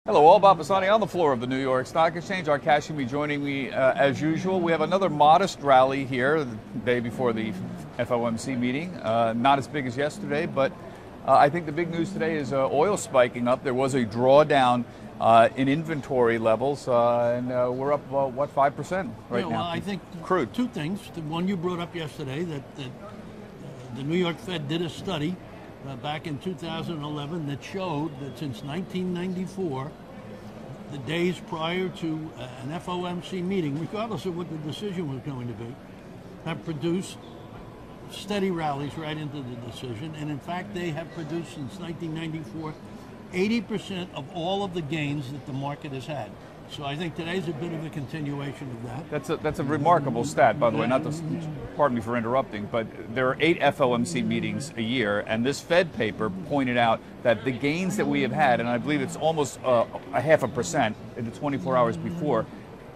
Hello all, Bob Pisani on the floor of the New York Stock Exchange. Our cash will be joining me as usual. We have another modest rally here the day before the FOMC meeting. Not as big as yesterday, but I think the big news today is oil spiking up. There was a drawdown in inventory levels, and we're up, what, 5% right now? Well, I think crude. Two things. The one you brought up yesterday, that the New York Fed did a study back in 2011 that showed that since 1994, the days prior to an FOMC meeting, regardless of what the decision was going to be, have produced steady rallies right into the decision. And in fact, they have produced since 1994 80% of all of the gains that the market has had. So I think today's a bit of a continuation of that. That's a remarkable stat, by the way. Not to, pardon me for interrupting, but there are 8 FOMC meetings a year, and this Fed paper pointed out that the gains that we have had, and I believe it's almost a 0.5% in the 24 hours before,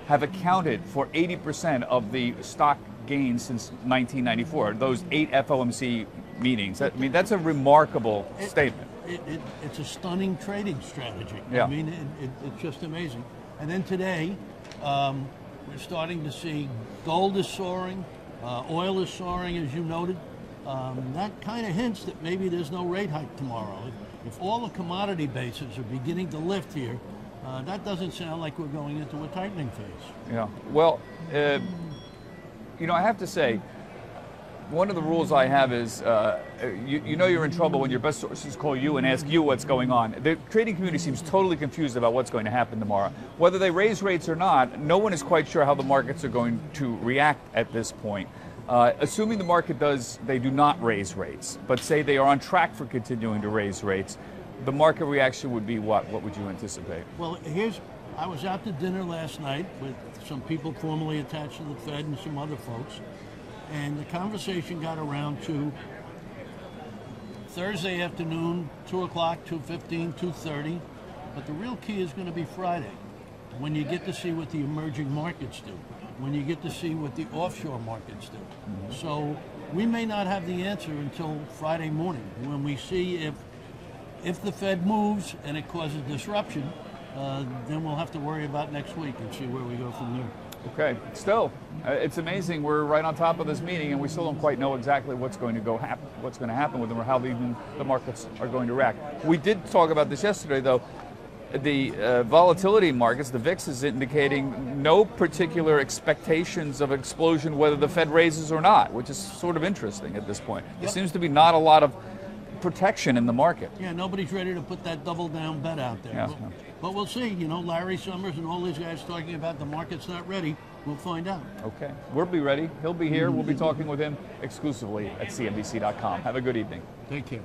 have accounted for 80% of the stock gains since 1994. Those 8 FOMC meetings. I mean, that's a remarkable statement. It's a stunning trading strategy. Yeah. I mean, it's just amazing. And then today, we're starting to see gold is soaring, oil is soaring, as you noted. That kind of hints that maybe there's no rate hike tomorrow. If all the commodity bases are beginning to lift here, that doesn't sound like we're going into a tightening phase. Yeah. Well, you know, I have to say, one of the rules I have is, you know you're in trouble when your best sources call you and ask you what's going on. The trading community seems totally confused about what's going to happen tomorrow. Whether they raise rates or not, no one is quite sure how the markets are going to react at this point. Assuming the market they do not raise rates, but say they are on track for continuing to raise rates, the market reaction would be what? What would you anticipate? Well, I was out to dinner last night with some people formerly attached to the Fed and some other folks. And the conversation got around to Thursday afternoon, 2 o'clock, 2:15, 2:30. But the real key is going to be Friday, when you get to see what the emerging markets do, when you get to see what the offshore markets do. Mm-hmm. So we may not have the answer until Friday morning, when we see if the Fed moves and it causes disruption, then we'll have to worry about next week and see where we go from there. Okay. Still, it's amazing. We're right on top of this meeting, and we still don't quite know exactly what's going to happen with them, or how the markets are going to react. We did talk about this yesterday, though. The volatility markets, the VIX, is indicating no particular expectations of explosion, whether the Fed raises or not, which is sort of interesting at this point. Yep. There seems to be not a lot of protection in the market. Yeah, nobody's ready to put that double down bet out there. Yeah. But we'll see. You know, Larry Summers and all these guys talking about the market's not ready. We'll find out. Okay. We'll be ready. He'll be here. We'll be talking with him exclusively at CNBC.com. Have a good evening. Take care.